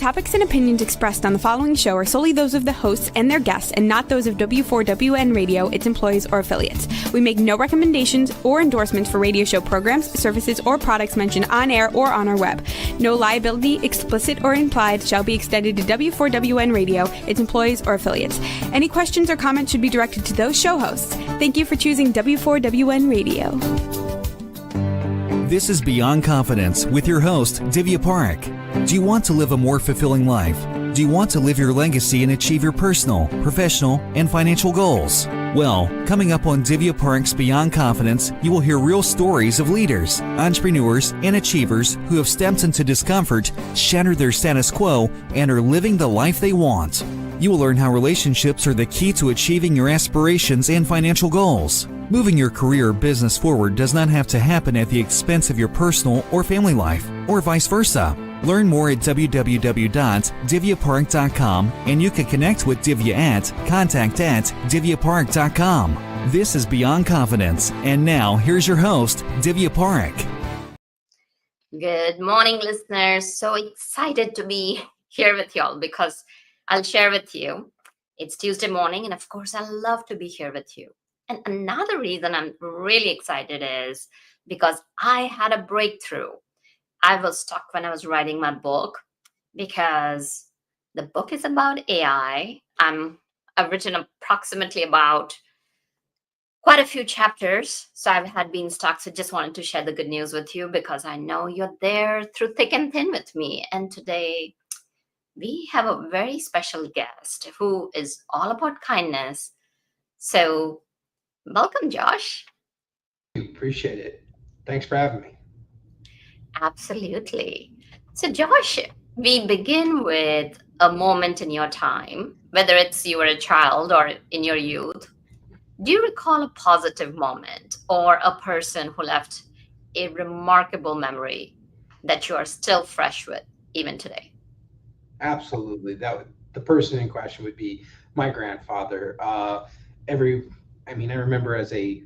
topics and opinions expressed on the following show are solely those of the hosts and their guests and not those of W4WN Radio, its employees, or affiliates. We make no recommendations or endorsements for radio show programs, services, or products mentioned on air or on our web. No liability, explicit or implied, shall be extended to W4WN Radio, its employees, or affiliates. Any questions or comments should be directed to those show hosts. Thank you for choosing W4WN Radio. This is Beyond Confidence with your host, Divya Parekh. Do you want to live a more fulfilling life? Do you want to live your legacy and achieve your personal, professional, and financial goals? Well, coming up on Divya Parekh's Beyond Confidence, you will hear real stories of leaders, entrepreneurs, and achievers who have stepped into discomfort, shattered their status quo, and are living the life they want. You will learn how relationships are the key to achieving your aspirations and financial goals. Moving your career or business forward does not have to happen at the expense of your personal or family life, or vice versa. Learn more at www.divyaparekh.com, and you can connect with Divya at contact@divyaparekh.com. This is Beyond Confidence, and now here's your host, Divya Parekh. Good morning, listeners. So excited to be here with y'all because I'll share with you. It's Tuesday morning, and of course, I love to be here with you. And another reason I'm really excited is because I had a breakthrough. I was stuck when I was writing my book because the book is about AI. I've written approximately about quite a few chapters. So I've had been stuck. So just wanted to share the good news with you because I know you're there through thick and thin with me. And today we have a very special guest who is all about kindness. So welcome, Josh. Appreciate it. Thanks for having me. Absolutely. So, Josh, we begin with a moment in your time, whether it's you were a child or in your youth. Do you recall a positive moment or a person who left a remarkable memory that you are still fresh with even today? Absolutely. The person in question would be my grandfather. I remember as a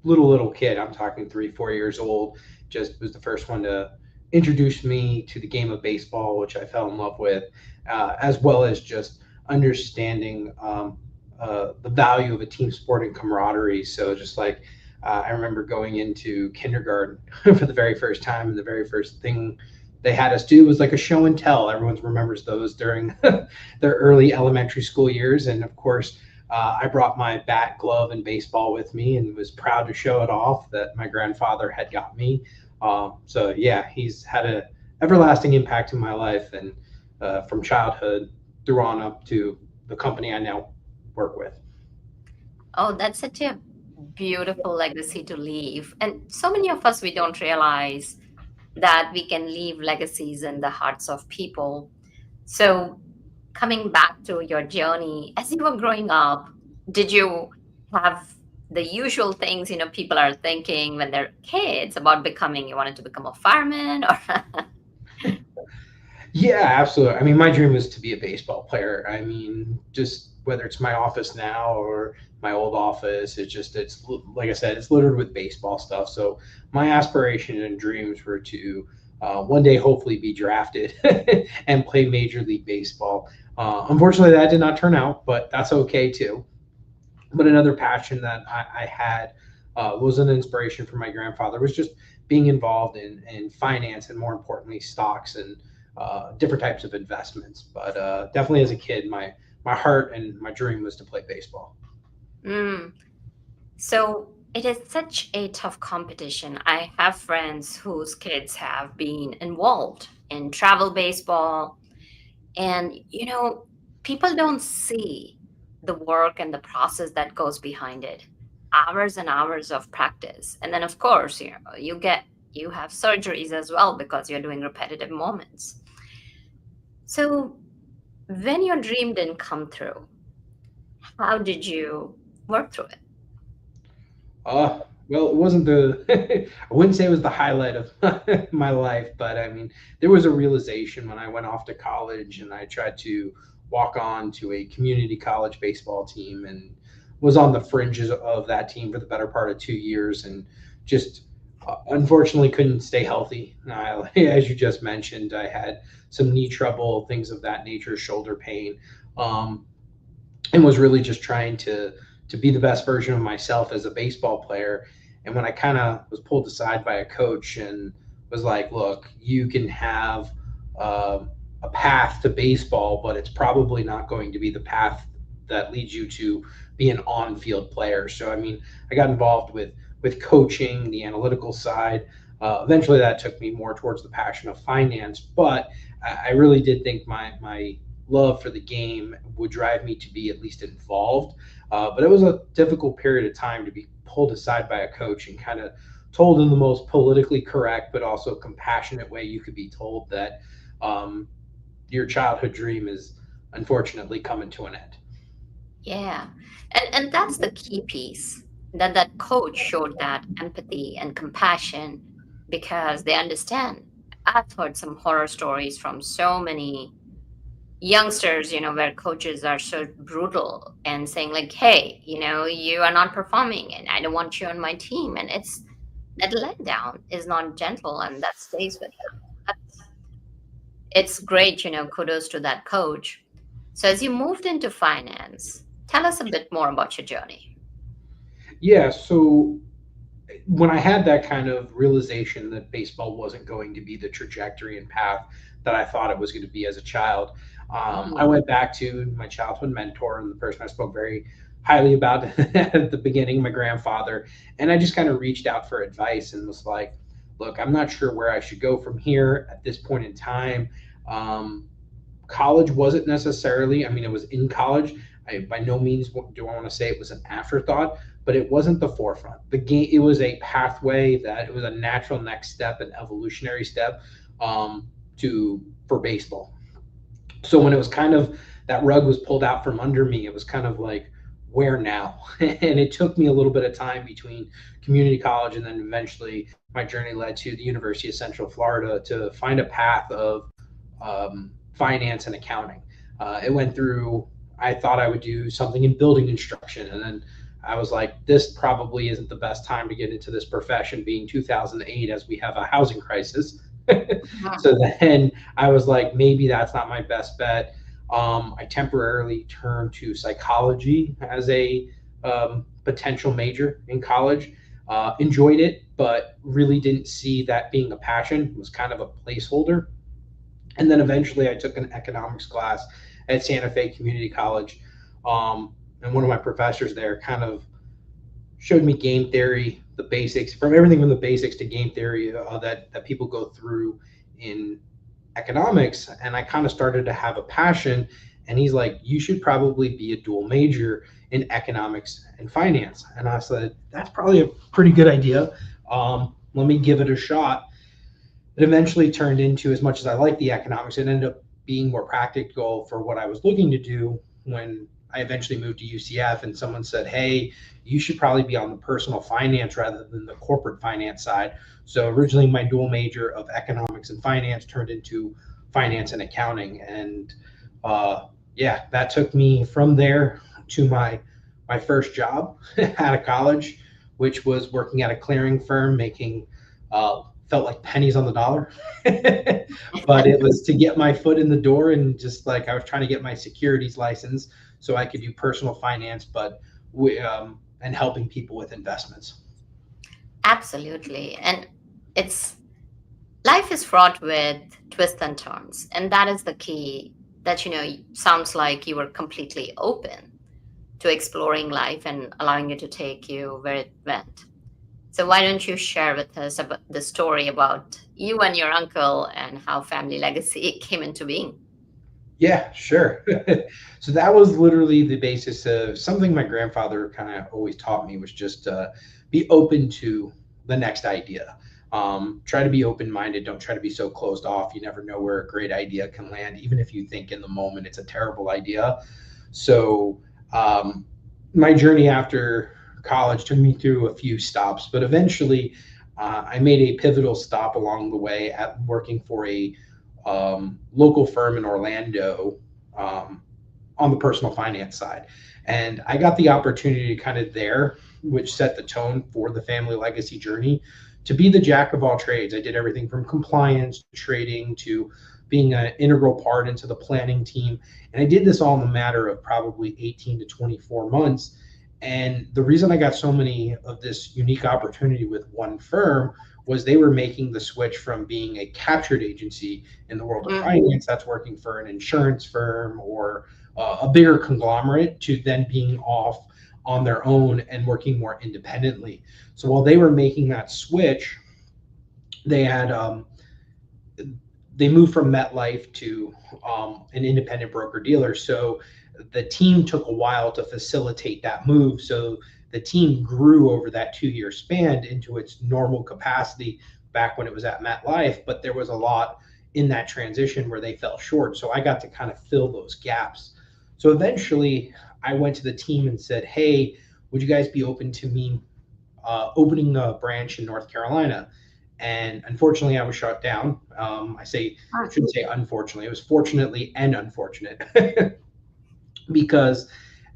little kid, I'm talking 3-4 years old, just was the first one to introduce me to the game of baseball, which I fell in love with, as well as just understanding the value of a team sport and camaraderie. So just like I remember going into kindergarten for the very first time, and the very first thing they had us do was like a show and tell. Everyone remembers those during their early elementary school years. And of course, I brought my bat, glove, and baseball with me and was proud to show it off that my grandfather had got me. So yeah, he's had an everlasting impact in my life, and from childhood through on up to the company I now work with. Oh, that's such a beautiful legacy to leave. And so many of us, we don't realize that we can leave legacies in the hearts of people. So coming back to your journey, as you were growing up, did you have the usual things, people are thinking when they're kids about becoming? You wanted to become a fireman or? Yeah, absolutely. I mean, my dream was to be a baseball player. I mean, just whether it's my office now or my old office, it's like I said, it's littered with baseball stuff. So my aspiration and dreams were to one day hopefully be drafted and play Major League Baseball. Unfortunately, that did not turn out, but that's okay too. But another passion that I had was an inspiration from my grandfather, was just being involved in finance, and more importantly, stocks and different types of investments. But definitely as a kid, my heart and my dream was to play baseball. So it is such a tough competition. I have friends whose kids have been involved in travel baseball. And, people don't see the work and the process that goes behind it. Hours and hours of practice. And then, of course, you have surgeries as well because you're doing repetitive moments. So when your dream didn't come through, how did you work through it? Well, it wasn't I wouldn't say it was the highlight of my life, but I mean, there was a realization when I went off to college and I tried to walk on to a community college baseball team and was on the fringes of that team for the better part of 2 years, and just Unfortunately, couldn't stay healthy. As you just mentioned, I had some knee trouble, things of that nature, shoulder pain, um, and was really just trying to be the best version of myself as a baseball player. And when I kind of was pulled aside by a coach and was like, "Look, you can have uh, a path to baseball, but it's probably not going to be the path that leads you to be an on-field player." So, I mean, I got involved with coaching, the analytical side. Eventually, that took me more towards the passion of finance, but I really did think my love for the game would drive me to be at least involved. But it was a difficult period of time to be pulled aside by a coach and kind of told in the most politically correct but also compassionate way you could be told that um, your childhood dream is unfortunately coming to an end. Yeah. And that's the key piece, that that coach showed that empathy and compassion because they understand. I've heard some horror stories from so many youngsters, where coaches are so brutal and saying like, "Hey, you are not performing and I don't want you on my team." And it's that letdown is not gentle and that stays with them. It's great, kudos to that coach. So as you moved into finance, tell us a bit more about your journey. Yeah, so when I had that kind of realization that baseball wasn't going to be the trajectory and path that I thought it was going to be as a child, I Mhm. went back to my childhood mentor and the person I spoke very highly about at the beginning, my grandfather, and I just kind of reached out for advice and was like, "Look, I'm not sure where I should go from here at this point in time." Um, College wasn't necessarily, I mean, it was in college. By no means do I want to say it was an afterthought, but it wasn't the forefront. The game, it was a pathway that it was a natural next step, an evolutionary step to for baseball. So when it was kind of that rug was pulled out from under me, it was kind of like, where now? And it took me a little bit of time between community college and then eventually my journey led to the University of Central Florida to find a path of finance and accounting. It went through, I thought I would do something in building construction. And then I was like, this probably isn't the best time to get into this profession, being 2008 as we have a housing crisis. Mhm. So then I was like, maybe that's not my best bet. I temporarily turned to psychology as a potential major in college. Enjoyed it, but really didn't see that being a passion. It was kind of a placeholder. And then eventually I took an economics class at Santa Fe Community College. And one of my professors there kind of showed me game theory, the basics, from everything from the basics to game theory that people go through in economics. And I kind of started to have a passion. And he's like, you should probably be a dual major in economics and finance. And I said, that's probably a pretty good idea. Let me give it a shot. It eventually turned into, as much as I liked the economics, it ended up being more practical for what I was looking to do when I eventually moved to UCF and someone said, "Hey, you should probably be on the personal finance rather than the corporate finance side." So originally my dual major of economics and finance turned into finance and accounting. And yeah, that took me from there to my first job out of college, which was working at a clearing firm making felt like pennies on the dollar. But it was to get my foot in the door and just like I was trying to get my securities license so I could do personal finance, but and helping people with investments. Absolutely. And it's life is fraught with twists and turns. And that is the key that, sounds like you were completely open to exploring life and allowing it to take you where it went. So why don't you share with us about the story about you and your uncle and how family legacy came into being? Yeah, sure. So that was literally the basis of something my grandfather kind of always taught me was just be open to the next idea. Try to be open minded. Don't try to be so closed off. You never know where a great idea can land, even if you think in the moment it's a terrible idea. So um, my journey after college took me through a few stops, but eventually I made a pivotal stop along the way at working for a local firm in Orlando um, on the personal finance side. And I got the opportunity to kind of there, which set the tone for the family legacy journey, to be the jack of all trades. I did everything from compliance to trading to being an integral part into the planning team. And I did this all in a matter of probably 18 to 24 months. And the reason I got so many of this unique opportunity with one firm was they were making the switch from being a captured agency in the world of finance that's working for an insurance firm or a bigger conglomerate to then being off on their own and working more independently. So while they were making that switch, they had they moved from MetLife to an independent broker dealer. So the team took a while to facilitate that move. So the team grew over that 2-year span into its normal capacity back when it was at MetLife, but there was a lot in that transition where they fell short. So I got to kind of fill those gaps. So eventually I went to the team and said, hey, would you guys be open to me opening a branch in North Carolina? And unfortunately, I was shut down. I shouldn't say unfortunately. It was fortunately and unfortunate because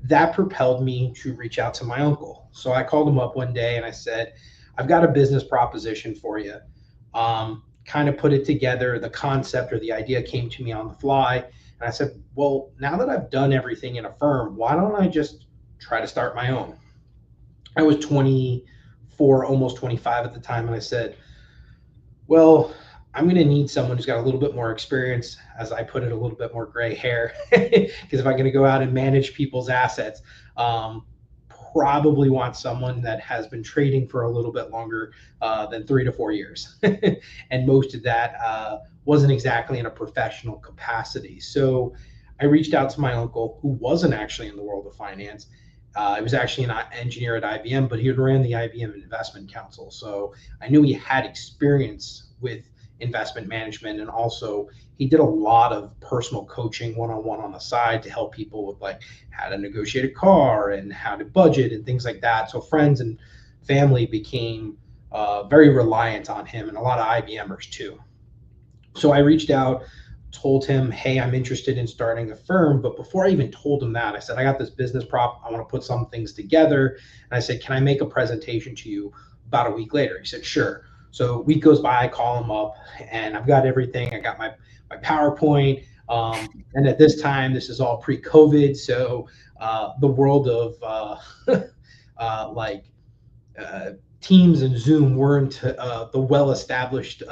that propelled me to reach out to my uncle. So I called him up one day and I said, I've got a business proposition for you. Kind of put it together. The concept or the idea came to me on the fly. And I said, well, now that I've done everything in a firm, why don't I just try to start my own? I was 24, almost 25 at the time. And I said, well, I'm going to need someone who's got a little bit more experience, as I put it, a little bit more gray hair, because if I'm going to go out and manage people's assets, probably want someone that has been trading for a little bit longer than 3 to 4 years. And most of that wasn't exactly in a professional capacity. So I reached out to my uncle, who wasn't actually in the world of finance. He was actually an engineer at IBM, but he had ran the IBM Investment Council. So I knew he had experience with investment management, and also he did a lot of personal coaching one-on-one on the side to help people with like how to negotiate a car and how to budget and things like that. So friends and family became very reliant on him, and a lot of IBMers too. So I reached out, told him, hey, I'm interested in starting a firm. But before I even told him that, I said, I got this business prop. I want to put some things together. And I said, can I make a presentation to you about a week later? He said, sure. So a week goes by, I call him up and I've got everything. I got my PowerPoint. And at this time, this is all pre-COVID. So the world of Teams and Zoom weren't the well-established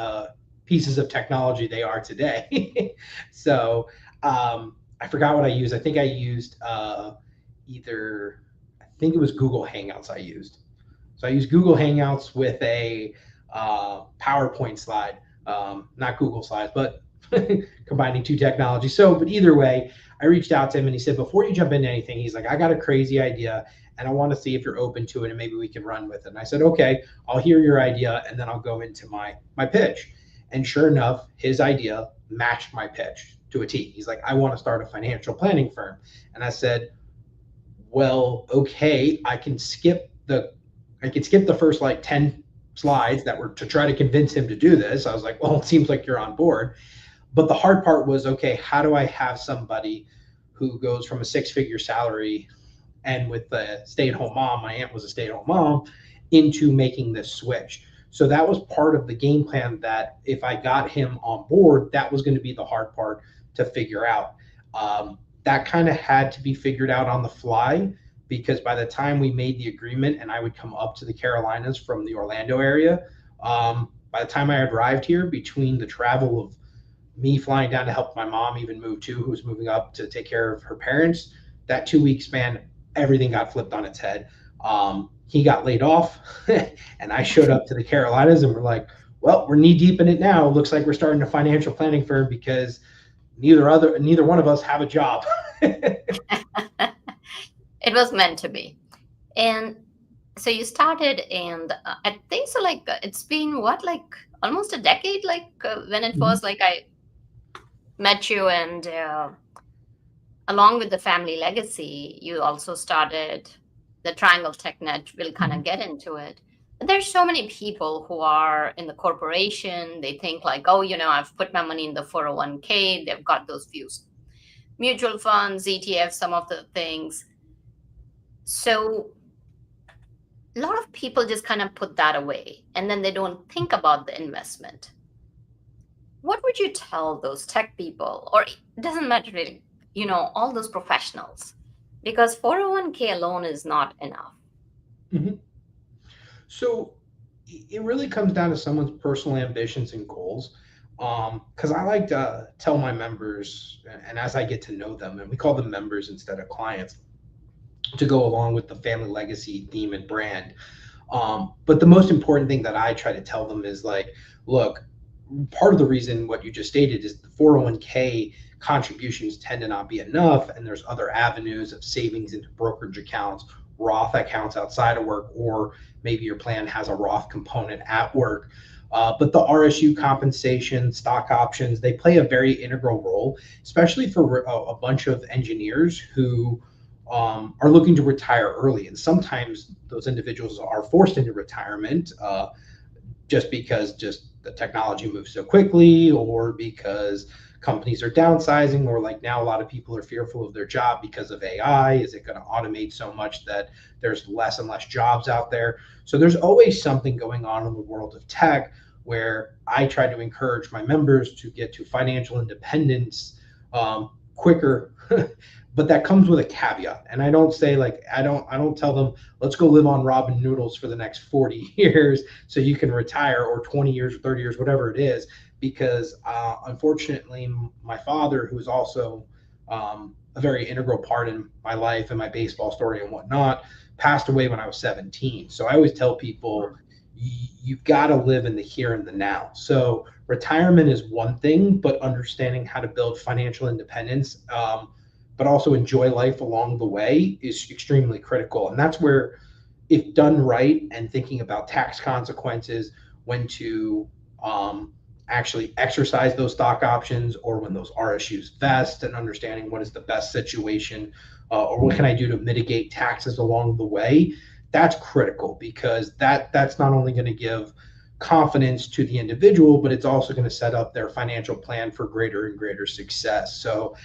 pieces of technology they are today. So I forgot what I used. I think I used I think it was Google Hangouts I used. So I used Google Hangouts with a PowerPoint slide, not Google Slides, but combining two technologies. So, but either way, I reached out to him and he said, before you jump into anything, he's like, I got a crazy idea and I want to see if you're open to it and maybe we can run with it. And I said, okay, I'll hear your idea and then I'll go into my pitch. And sure enough, his idea matched my pitch to a T. He's like, I want to start a financial planning firm. And I said, well, okay, I can skip the first like 10 slides that were to try to convince him to do this. I was like, well, it seems like you're on board. But the hard part was, okay, how do I have somebody who goes from a 6-figure salary and with a stay-at-home mom, my aunt was a stay-at-home mom, into making this switch? So that was part of the game plan, that if I got him on board, that was going to be the hard part to figure out. That kind of had to be figured out on the fly, because by the time we made the agreement and I would come up to the Carolinas from the Orlando area, by the time I arrived here, between the travel of me flying down to help my mom even move too, who was moving up to take care of her parents, that 2-week span, everything got flipped on its head. He got laid off and I showed up to the Carolinas and we're like, well, we're knee deep in it now. It looks like we're starting a financial planning firm because neither one of us have a job. It was meant to be. And so you started, and I think so, like it's been what, like almost a decade, like when it was like I met you, and along with the family legacy, you also started the Triangle TechNet. We'll kind of get into it. But there's so many people who are in the corporation. They think like, oh, I've put my money in the 401k. They've got those views. Mutual funds, ETFs, some of the things. So A lot of people just kind of put that away and then they don't think about the investment. What would you tell those tech people, or it doesn't matter really, all those professionals? Because 401k alone is not enough. Mhm. So it really comes down to someone's personal ambitions and goals. Because I like to tell my members, and as I get to know them, and we call them members instead of clients, to go along with the family legacy theme and brand. But the most important thing that I try to tell them is like, look, part of the reason what you just stated is the 401k contributions tend to not be enough, and there's other avenues of savings into brokerage accounts, Roth accounts outside of work, or maybe your plan has a Roth component at work. But the RSU compensation, stock options, they play a very integral role, especially for a bunch of engineers who are looking to retire early. And sometimes those individuals are forced into retirement just because the technology moves so quickly, or because companies are downsizing, or like now a lot of people are fearful of their job because of AI. Is it going to automate so much that there's less and less jobs out there? So there's always something going on in the world of tech where I try to encourage my members to get to financial independence quicker. But that comes with a caveat, and I don't say like I don't tell them let's go live on ramen noodles for the next 40 years so you can retire, or 20 years or 30 years, whatever it is, because unfortunately my father, who is also a very integral part in my life and my baseball story and whatnot, passed away when I was 17. So I always tell people you've got to live in the here and the now. So retirement is one thing, but understanding how to build financial independence, but also enjoy life along the way, is extremely critical. And that's where, if done right and thinking about tax consequences, when to actually exercise those stock options, or when those RSUs vest, and understanding what is the best situation, or what can I do to mitigate taxes along the way, that's critical, because that's not only going to give confidence to the individual, but it's also going to set up their financial plan for greater and greater success. So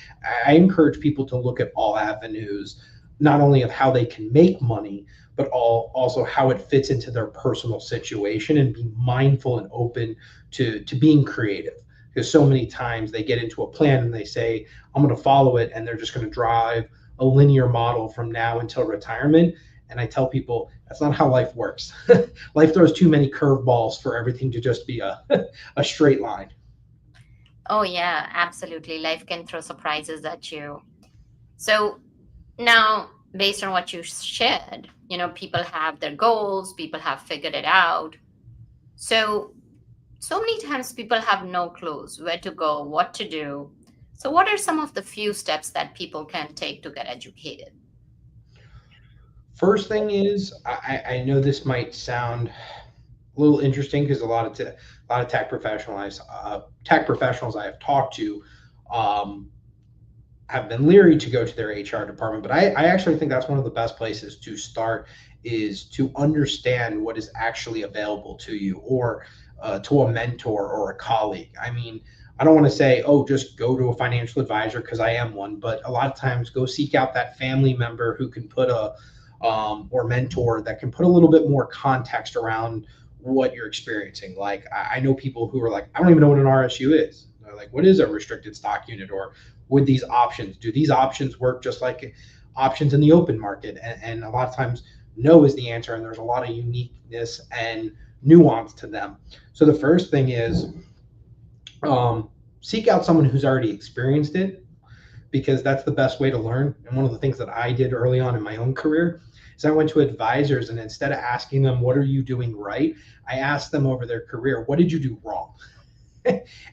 I encourage people to look at all avenues, not only of how they can make money, but also how it fits into their personal situation, and be mindful and open to being creative. Because so many times they get into a plan and they say, I'm going to follow it, and they're just going to drive a linear model from now until retirement. And I tell people that's not how life works. Life throws too many curveballs for everything to just be a straight line. Oh, yeah, absolutely. Life can throw surprises at you. So now, based on what you shared, people have their goals, people have figured it out. So many times people have no clues where to go, what to do. So, what are some of the few steps that people can take to get educated? First thing is, I know this might sound a little interesting, because a lot of tech professionals I have talked to um, have been leery to go to their HR department, but I actually think that's one of the best places to start, is to understand what is actually available to you, or to a mentor or a colleague. I mean, I don't want to say, oh, just go to a financial advisor, because I am one, but a lot of times go seek out that family member who can put or mentor that can put a little bit more context around what you're experiencing. Like I know people who are like, I don't even know what an RSU is. They're like, what is a restricted stock unit? Or with these options, do these options work just like options in the open market? And a lot of times, no is the answer, and there's a lot of uniqueness and nuance to them. So the first thing is, seek out someone who's already experienced it, because that's the best way to learn. And one of the things that I did early on in my own career is I went to advisors, and instead of asking them, what are you doing right? I asked them over their career, what did you do wrong?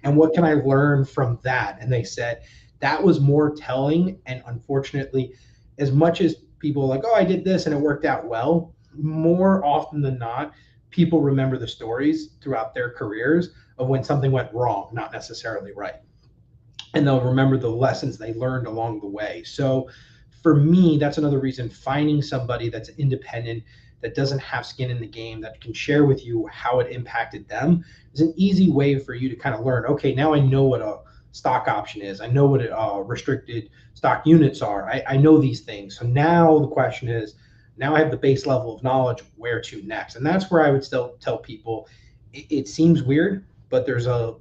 And what can I learn from that? And they said that was more telling. And unfortunately, as much as people are like, oh, I did this and it worked out well, more often than not, people remember the stories throughout their careers of when something went wrong, not necessarily right. And they'll remember the lessons they learned along the way. So for me, that's another reason, finding somebody that's independent, that doesn't have skin in the game, that can share with you how it impacted them, is an easy way for you to kind of learn, okay, now I know what a stock option is. I know what restricted stock units are. I know these things. So now the question is, Now I have the base level of knowledge. Where to next? And that's where I would still tell people, it seems weird, but there's a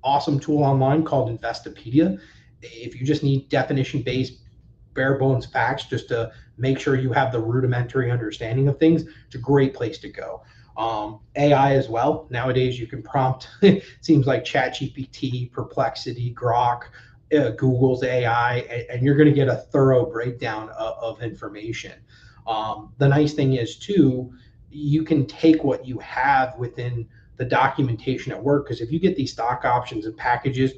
awesome tool online called Investopedia. If you just need definition based bare bones facts just to make sure you have the rudimentary understanding of things, it's a great place to go. AI as well. Nowadays you can prompt, it seems like ChatGPT, Perplexity, Grok, Google's AI, and you're going to get a thorough breakdown of information. The nice thing is too, you can take what you have within the documentation at work, because if you get these stock options and packages,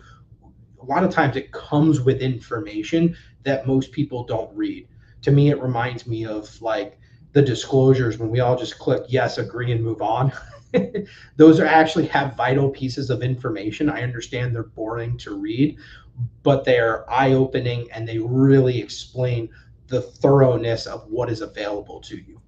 a lot of times it comes with information that most people don't read. To me, it reminds me of like the disclosures when we all just click yes, agree, and move on. Those are actually have vital pieces of information. I understand they're boring to read, but they're eye-opening and they really explain the thoroughness of what is available to you.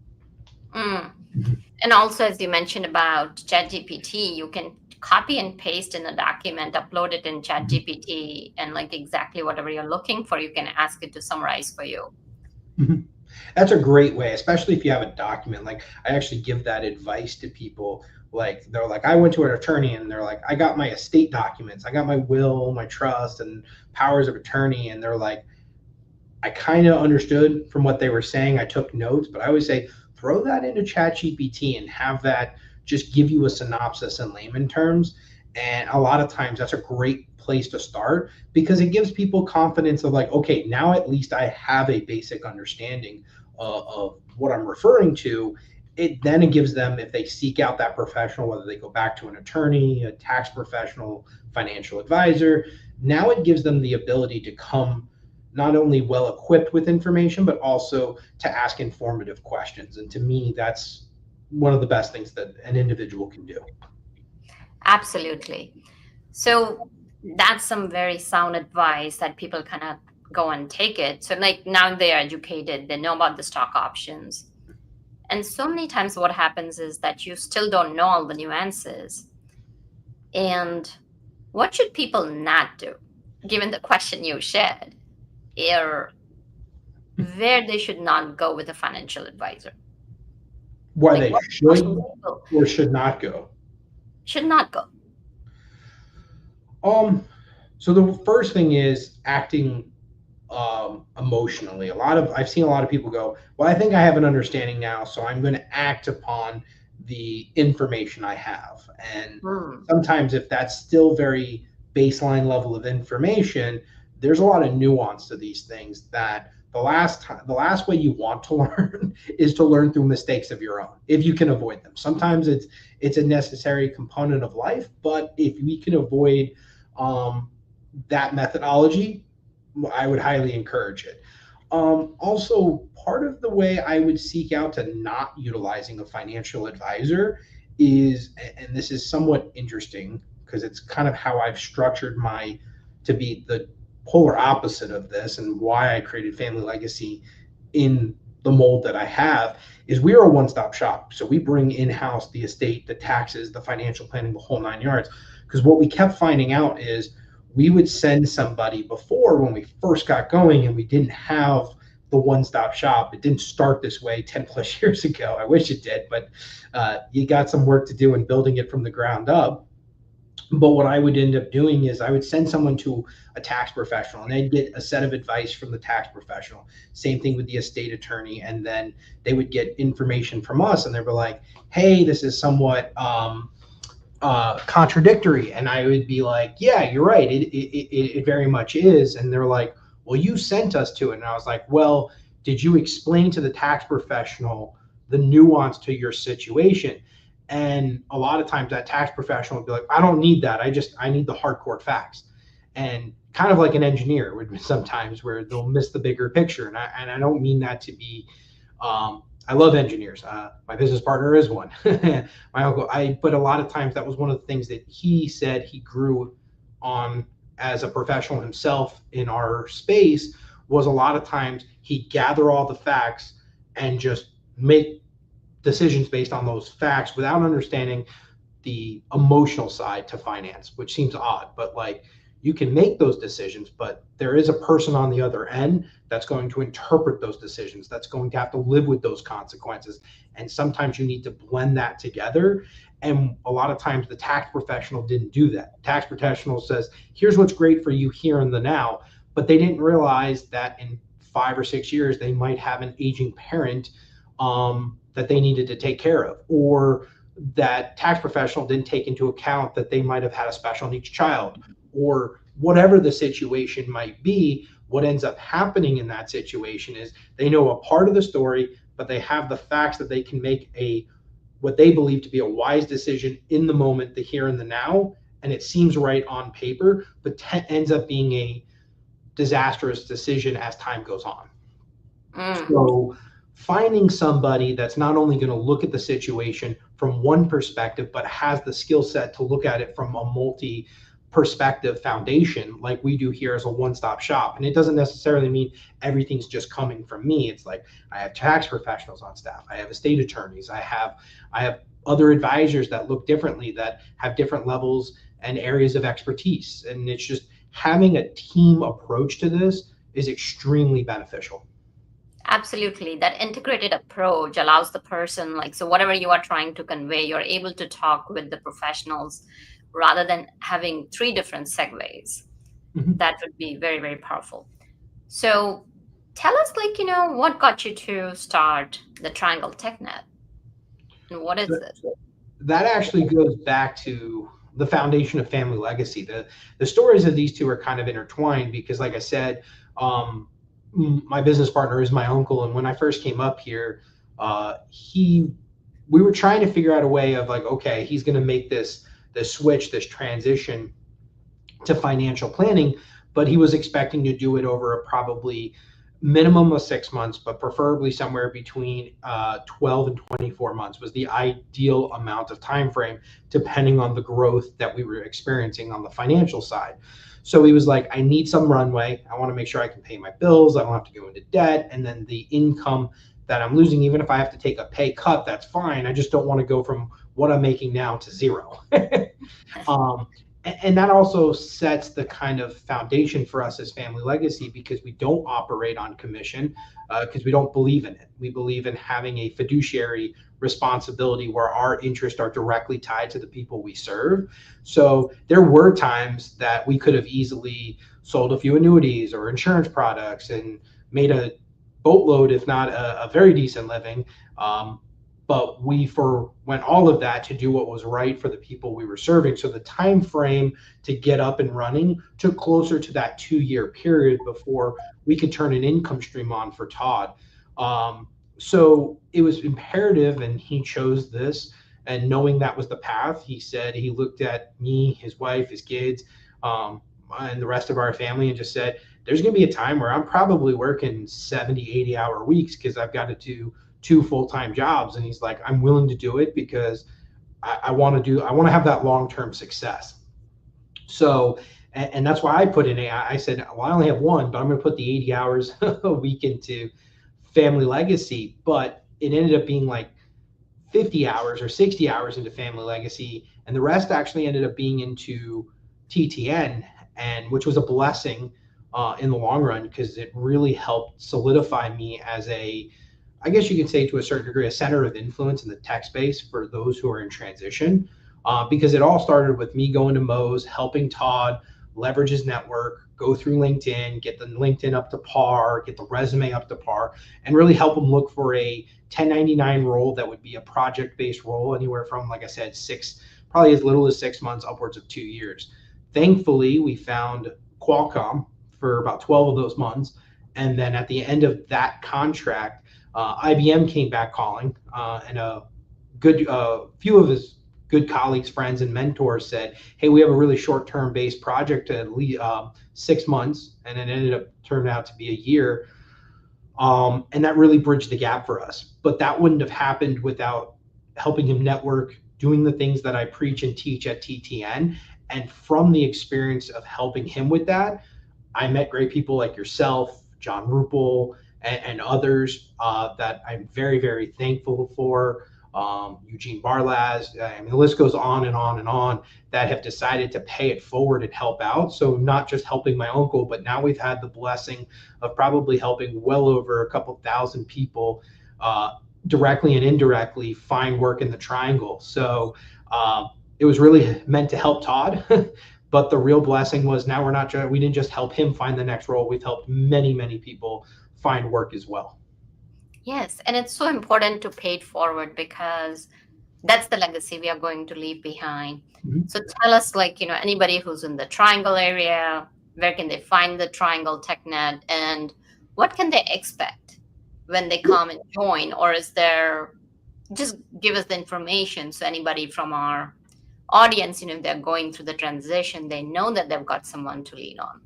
And also, as you mentioned about ChatGPT, you can copy and paste in a document, upload it in ChatGPT, and like exactly whatever you're looking for, you can ask it to summarize for you. That's a great way, especially if you have a document. Like I actually give that advice to people. Like they're like, I went to an attorney and they're like, I got my estate documents, I got my will, my trust, and powers of attorney. And they're like, I kind of understood from what they were saying. I took notes, but I always say, throw that into ChatGPT and have that just give you a synopsis in layman terms. And a lot of times that's a great place to start, because it gives people confidence of like, okay, now at least I have a basic understanding of what I'm referring to. It gives them, if they seek out that professional, whether they go back to an attorney, a tax professional, financial advisor, now it gives them the ability to come not only well equipped with information, but also to ask informative questions. And to me, that's one of the best things that an individual can do. Absolutely. So that's some very sound advice that people kind of go and take it. So like now they're educated, they know about the stock options. And so many times what happens is that you still don't know all the nuances. And what should people not do, given the question you shared, or where they should not go with a financial advisor? Why Like, they what should people or should not go. should not go. So the first thing is acting emotionally. I've seen a lot of people go, well, I think I have an understanding now, so I'm going to act upon the information I have. And sometimes if that's still very baseline level of information, there's a lot of nuance to these things that the last way you want to learn is to learn through mistakes of your own, if you can avoid them. Sometimes it's a necessary component of life, but if we can avoid that methodology, I would highly encourage it. Also, part of the way I would seek out to not utilizing a financial advisor is, and this is somewhat interesting because it's kind of how I've structured to be the polar opposite of this, and why I created Family Legacy in the mold that I have, is we are a one-stop shop. So we bring in-house the estate, the taxes, the financial planning, the whole 9 yards. Because what we kept finding out is we would send somebody before, when we first got going and we didn't have the one-stop shop. It didn't start this way 10 plus years ago. I wish it did, but you got some work to do in building it from the ground up. But what I would end up doing is I would send someone to a tax professional and they'd get a set of advice from the tax professional. Same thing with the estate attorney. And then they would get information from us and they were like, hey, this is somewhat contradictory. And I would be like, yeah, you're right. It very much is. And they're like, well, you sent us to it. And I was like, well, did you explain to the tax professional the nuance to your situation? And a lot of times that tax professional would be like, I don't need that. I need the hardcore facts. And kind of like an engineer would be sometimes where they'll miss the bigger picture. And I don't mean that to be, I love engineers. My business partner is one. My uncle, but a lot of times that was one of the things that he said he grew on as a professional himself in our space, was a lot of times he'd gather all the facts and just make decisions based on those facts without understanding the emotional side to finance, which seems odd, but like you can make those decisions, but there is a person on the other end that's going to interpret those decisions, that's going to have to live with those consequences. And sometimes you need to blend that together. And a lot of times the tax professional didn't do that. Tax professional says, here's what's great for you here and the now, but they didn't realize that in 5 or 6 years, they might have an aging parent that they needed to take care of, or that tax professional didn't take into account that they might have had a special needs child, or whatever the situation might be. What ends up happening in that situation is they know a part of the story, but they have the facts that they can make what they believe to be a wise decision in the moment, the here and the now, and it seems right on paper, but ends up being a disastrous decision as time goes on. So finding somebody that's not only going to look at the situation from one perspective, but has the skill set to look at it from a multi-perspective foundation, like we do here as a one-stop shop. And it doesn't necessarily mean everything's just coming from me. It's like I have tax professionals on staff, I have estate attorneys, I have other advisors that look differently, that have different levels and areas of expertise. And it's just having a team approach to this is extremely beneficial. Absolutely. That integrated approach allows the person, like, so whatever you are trying to convey, you're able to talk with the professionals rather than having 3 different segues. That would be very, very powerful. So tell us, like, what got you to start the Triangle TechNet? And what is it? That actually goes back to the foundation of family legacy. The stories of these two are kind of intertwined because, like I said, my business partner is my uncle, and when I first came up here, we were trying to figure out a way of like, okay, he's going to make this switch, this transition to financial planning, but he was expecting to do it over a probably minimum of 6 months, but preferably somewhere between 12 and 24 months was the ideal amount of time frame, depending on the growth that we were experiencing on the financial side. So he was like, I need some runway. I want to make sure I can pay my bills. I don't have to go into debt. And then the income that I'm losing, even if I have to take a pay cut, that's fine. I just don't want to go from what I'm making now to zero. And that also sets the kind of foundation for us as family legacy, because we don't operate on commission, because we don't believe in it. We believe in having a fiduciary responsibility where our interests are directly tied to the people we serve. So there were times that we could have easily sold a few annuities or insurance products and made a boatload, if not a very decent living. But we forwent all of that to do what was right for the people we were serving. So the time frame to get up and running took closer to that 2-year period before we could turn an income stream on for Todd. So it was imperative, and he chose this. And knowing that was the path, he said, he looked at me, his wife, his kids, and the rest of our family, and just said, there's going to be a time where I'm probably working 70, 80-hour weeks because I've got to do 2 full-time jobs. And he's like, I'm willing to do it because I want to have that long-term success. So, and that's why I put in I said, well, I only have 1, but I'm going to put the 80 hours a week into family legacy. But it ended up being like 50 hours or 60 hours into family legacy. And the rest actually ended up being into TTN, and which was a blessing in the long run, because it really helped solidify me as I guess you could say to a certain degree, a center of influence in the tech space for those who are in transition, because it all started with me going to Moe's, helping Todd leverage his network, go through LinkedIn, get the LinkedIn up to par, get the resume up to par, and really help him look for a 1099 role that would be a project-based role, anywhere from, like I said, probably as little as 6 months, upwards of 2 years. Thankfully, we found Qualcomm for about 12 of those months. And then at the end of that contract, IBM came back calling, and a few of his good colleagues, friends, and mentors said, hey, we have a really short-term based project to 6 months, and it ended up turning out to be a year. And that really bridged the gap for us. But that wouldn't have happened without helping him network, doing the things that I preach and teach at TTN. And from the experience of helping him with that, I met great people like yourself, John Rupel, and others that I'm very, very thankful for. Eugene Barlaz. I mean, the list goes on and on and on that have decided to pay it forward and help out. So not just helping my uncle, but now we've had the blessing of probably helping well over a couple thousand people directly and indirectly find work in the Triangle. So it was really meant to help Todd. But the real blessing was now we didn't just help him find the next role. We've helped many, many people find work as well. Yes, and it's so important to pay it forward because that's the legacy we are going to leave behind. Mhm. So tell us, like, anybody who's in the Triangle area, where can they find the Triangle TechNet, and what can they expect when they come and join? Or is there, just give us the information so anybody from our audience, if they're going through the transition, they know that they've got someone to lean on.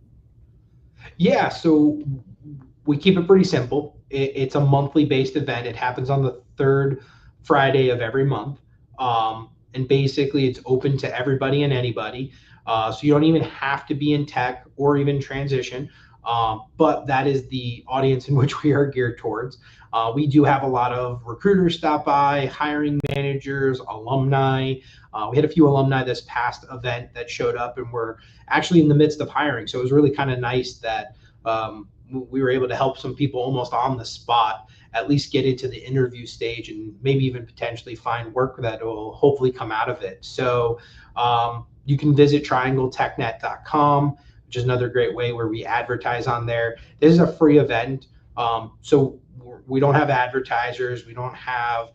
Yeah, so we keep it pretty simple. It's a monthly based event. It happens on the third Friday of every month. And basically, it's open to everybody and anybody. So you don't even have to be in tech or even transition. But that is the audience in which we are geared towards. We do have a lot of recruiters stop by, hiring managers, alumni. We had a few alumni this past event that showed up and were actually in the midst of hiring. So it was really kind of nice that we were able to help some people almost on the spot, at least get into the interview stage and maybe even potentially find work that will hopefully come out of it. So you can visit triangletechnet.com, which is another great way where we advertise on there. This is a free event. So we don't have advertisers. We don't have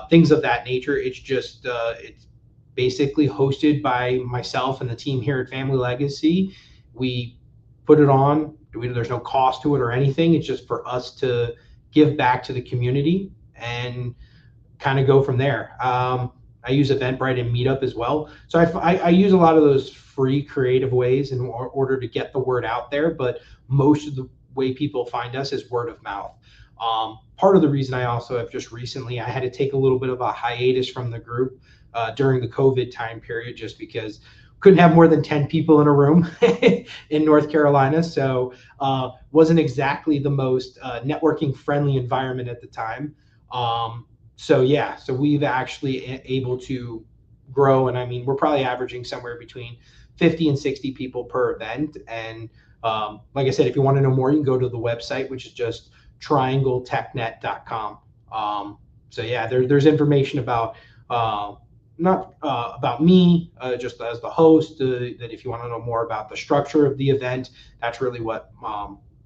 things of that nature. It's just, it's basically hosted by myself and the team here at Family Legacy. We put it on. There's no cost to it or anything. It's just for us to give back to the community and kind of go from there. I use Eventbrite and Meetup as well. So I use a lot of those free creative ways in order to get the word out there. But most of the way people find us is word of mouth. Part of the reason I also have just recently, I had to take a little bit of a hiatus from the group during the COVID time period, just because couldn't have more than 10 people in a room in North Carolina. So wasn't exactly the most networking friendly environment at the time. So we've actually able to grow. And I mean, we're probably averaging somewhere between 50 and 60 people per event. And like I said, if you want to know more, you can go to the website, which is just triangletechnet.com. There's information about not about me, just as the host, that if you want to know more about the structure of the event, that's really what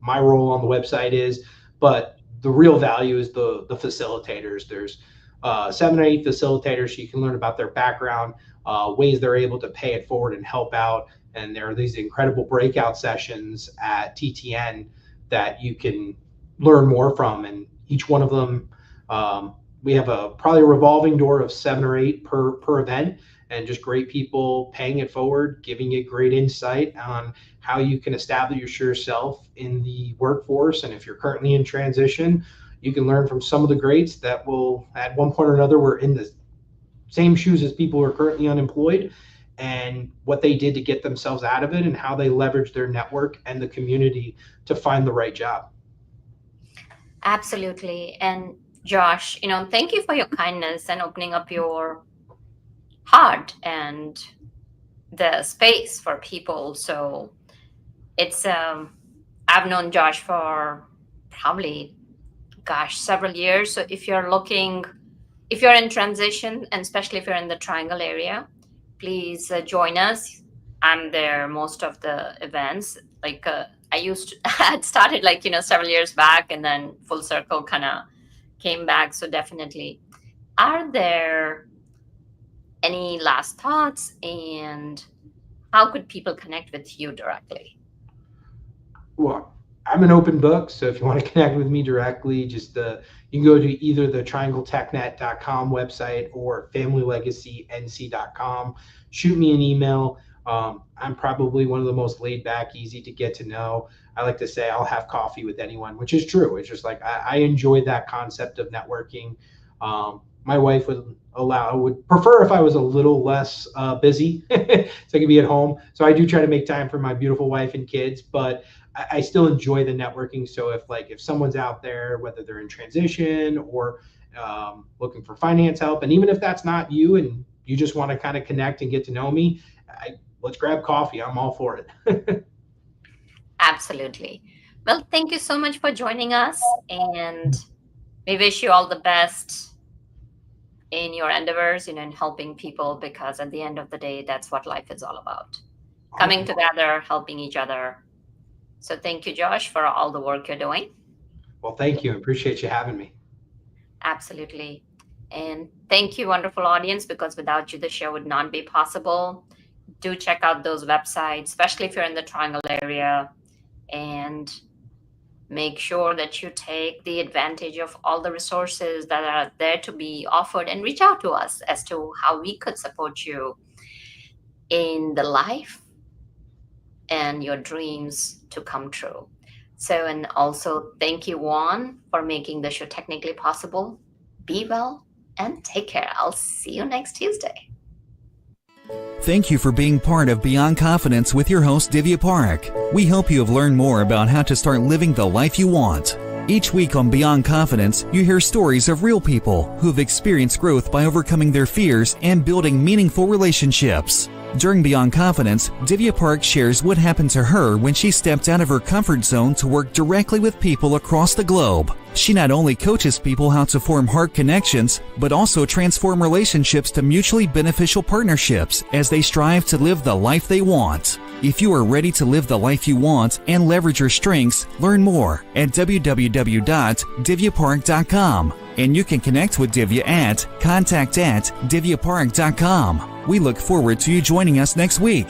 my role on the website is. But the real value is the facilitators. There's 7 or 8 facilitators, so you can learn about their background, ways they're able to pay it forward and help out. And there are these incredible breakout sessions at TTN that you can learn more from. And each one of them, we have probably a revolving door of 7 or 8 per event, and just great people paying it forward, giving it great insight on how you can establish yourself in the workforce. And if you're currently in transition, you can learn from some of the greats that will, at one point or another, were in the same shoes as people who are currently unemployed, and what they did to get themselves out of it and how they leveraged their network and the community to find the right job. Absolutely. And Josh, thank you for your kindness and opening up your heart and the space for people. So it's, I've known Josh for probably, several years. So if you're in transition, and especially if you're in the Triangle area, please join us. I'm there most of the events. Like I had started several years back, and then full circle kind of came back. So definitely. Are there any last thoughts, and how could people connect with you directly? Well, I'm an open book, so if you want to connect with me directly, just you can go to either the triangletechnet.com website or familylegacync.com. Shoot me an email. I'm probably one of the most laid back, easy to get to know. I like to say I'll have coffee with anyone, which is true. It's just like I enjoy that concept of networking. My wife would prefer if I was a little less busy, so I could be at home. So I do try to make time for my beautiful wife and kids, but I still enjoy the networking. So if someone's out there, whether they're in transition or looking for finance help. And even if that's not you and you just want to kind of connect and get to know me, let's grab coffee. I'm all for it. Absolutely. Well, thank you so much for joining us, and we wish you all the best in your endeavors, in helping people, because at the end of the day, that's what life is all about. Coming together, helping each other. So thank you, Josh, for all the work you're doing. Well, thank you. I appreciate you having me. Absolutely. And thank you, wonderful audience, because without you, the show would not be possible. Do check out those websites, especially if you're in the Triangle area, and make sure that you take the advantage of all the resources that are there to be offered, and reach out to us as to how we could support you in the life and your dreams to come true. So, and also thank you, Juan, for making the show technically possible. Be well and take care. I'll see you next Tuesday. Thank you for being part of Beyond Confidence with your host, Divya Parekh. We hope you have learned more about how to start living the life you want. Each week on Beyond Confidence, you hear stories of real people who've experienced growth by overcoming their fears and building meaningful relationships. During Beyond Confidence, Divya Parekh shares what happened to her when she stepped out of her comfort zone to work directly with people across the globe. She not only coaches people how to form heart connections, but also transform relationships to mutually beneficial partnerships as they strive to live the life they want. If you are ready to live the life you want and leverage your strengths, learn more at www.divyaparekh.com. And you can connect with Divya at contact@divyaparekh.com. We look forward to you joining us next week.